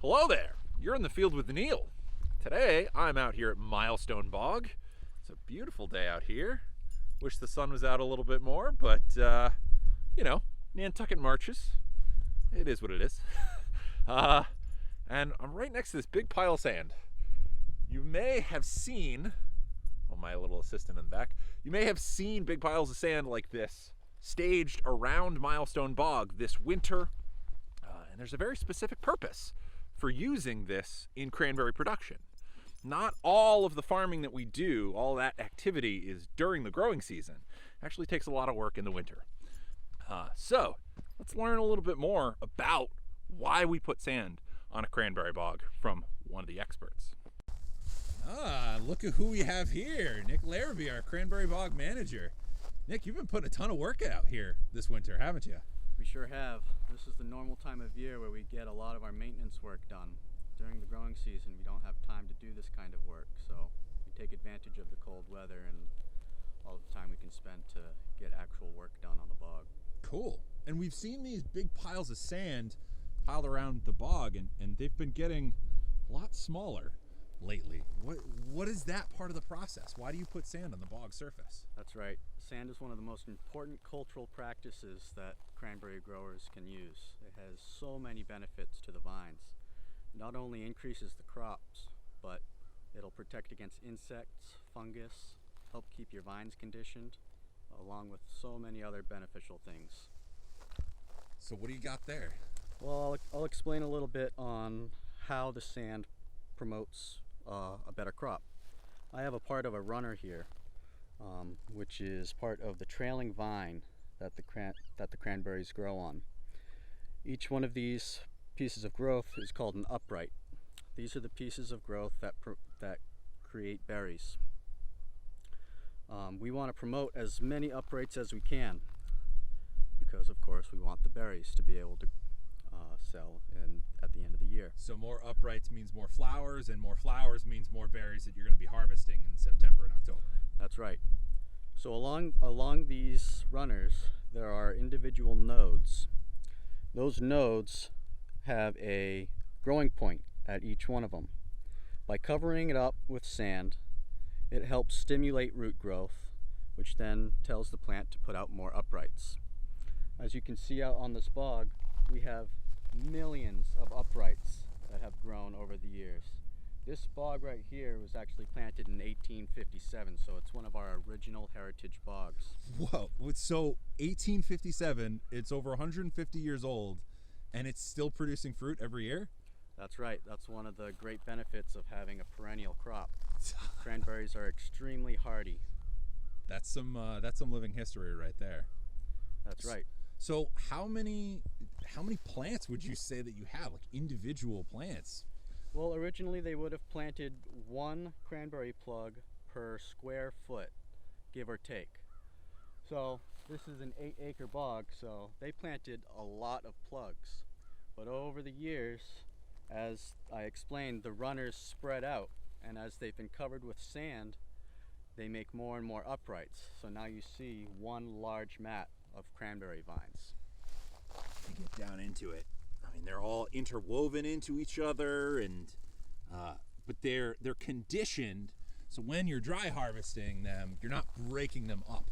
Hello there, you're in the field with Neil. Today I'm out here at Milestone Bog. It's a beautiful day out here. Wish the sun was out a little bit more, but you know, Nantucket marches. It is what it is. And I'm right next to this big pile of sand. You may have seen, oh, my little assistant in the back, you may have seen big piles of sand like this staged around Milestone Bog this winter. And there's a very specific purpose for using this in cranberry production. Not all of the farming that we do, all that activity is during the growing season. It actually takes a lot of work in the winter. So let's learn a little bit more about why we put sand on a cranberry bog from one of the experts. Look at who we have here. Nick Larrabee, our cranberry bog manager. Nick, you've been putting a ton of work out here this winter, haven't you? We sure have. This is the normal time of year where we get a lot of our maintenance work done. During the growing season, we don't have time to do this kind of work, so we take advantage of the cold weather and all the time we can spend to get actual work done on the bog. Cool. And we've seen these big piles of sand piled around the bog, and they've been getting a lot smaller lately. What is that part of the process? Why do you put sand on the bog surface? That's right. Sand is one of the most important cultural practices that cranberry growers can use. It has so many benefits to the vines. It not only increases the crops, but it'll protect against insects, fungus, help keep your vines conditioned, along with so many other beneficial things. So what do you got there? Well, I'll explain a little bit on how the sand promotes a better crop. I have a part of a runner here, which is part of the trailing vine that the cranberries grow on. Each one of these pieces of growth is called an upright. These are the pieces of growth that create berries. We want to promote as many uprights as we can because, of course, we want the berries to be able to sell at the end of the year. So more uprights means more flowers, and more flowers means more berries that you're going to be harvesting in September and October. That's right. So along these runners, there are individual nodes. Those nodes have a growing point at each one of them. By covering it up with sand, it helps stimulate root growth, which then tells the plant to put out more uprights. As you can see out on this bog, we have millions of uprights that have grown over the years. This bog right here was actually planted in 1857, so it's one of our original heritage bogs. Whoa, so 1857, it's over 150 years old, and it's still producing fruit every year? That's right. That's one of the great benefits of having a perennial crop. Cranberries are extremely hardy. That's some living history right there. That's right. So how many plants would you say that you have, like individual plants? Well, originally they would have planted one cranberry plug per square foot, give or take. So this is an 8-acre bog, so they planted a lot of plugs. But over the years, as I explained, the runners spread out, and as they've been covered with sand, they make more and more uprights. So now you see one large mat of cranberry vines. To get down into it, I mean, they're all interwoven into each other, and but they're conditioned so when you're dry harvesting them, you're not breaking them up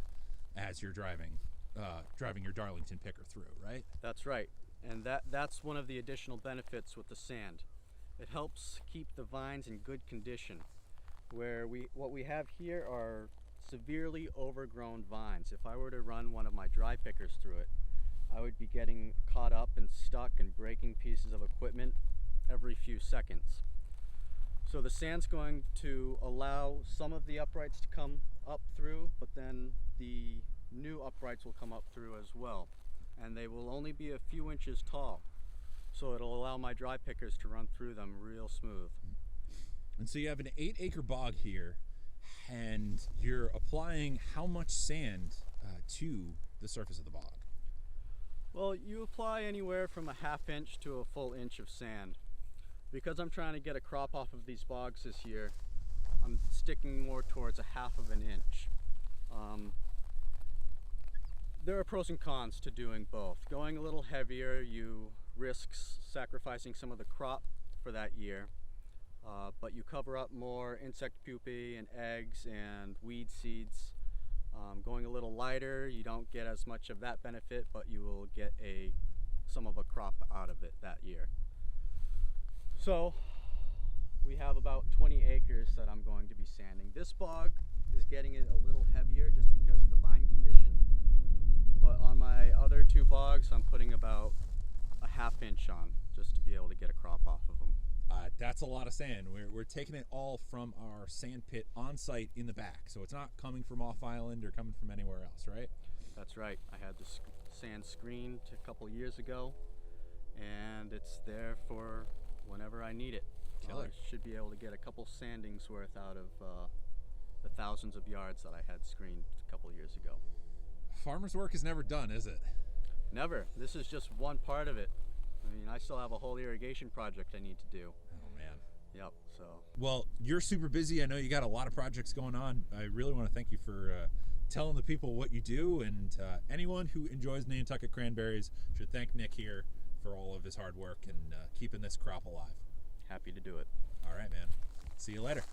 as you're driving your Darlington picker through, right? That's right, and that's one of the additional benefits with the sand. It helps keep the vines in good condition. What we have here are severely overgrown vines. If I were to run one of my dry pickers through it, I would be getting caught up and stuck and breaking pieces of equipment every few seconds. So the sand's going to allow some of the uprights to come up through, but then the new uprights will come up through as well. And they will only be a few inches tall. So it'll allow my dry pickers to run through them real smooth. And so you have an 8-acre bog here, and you're applying how much sand to the surface of the bog? Well, you apply anywhere from a ½ inch to a full inch of sand. Because I'm trying to get a crop off of these bogs this year, I'm sticking more towards a ½ of an inch. There are pros and cons to doing both. Going a little heavier, you risk sacrificing some of the crop for that year, but you cover up more insect pupae and eggs and weed seeds. Going a little lighter, you don't get as much of that benefit, but you will get some of a crop out of it that year. So we have about 20 acres that I'm going to be sanding. This bog is getting it a little heavier just because of the vine condition, but on my other 2 bogs I'm putting about a ½ inch on just to be able to get a crop off of them. That's a lot of sand. We're taking it all from our sand pit on site in the back, so it's not coming from off island or coming from anywhere else, right? That's right. I had the sand screened a couple years ago, and it's there for whenever I need it. Killer. I should be able to get a couple sandings worth out of the thousands of yards that I had screened a couple years ago. Farmer's work is never done, is it? Never. This is just one part of it. I mean, I still have a whole irrigation project I need to do. Oh man. Yep. So. Well, you're super busy. I know you got a lot of projects going on. I really want to thank you for telling the people what you do, and anyone who enjoys Nantucket cranberries should thank Nick here for all of his hard work and keeping this crop alive. Happy to do it. All right, man. See you later.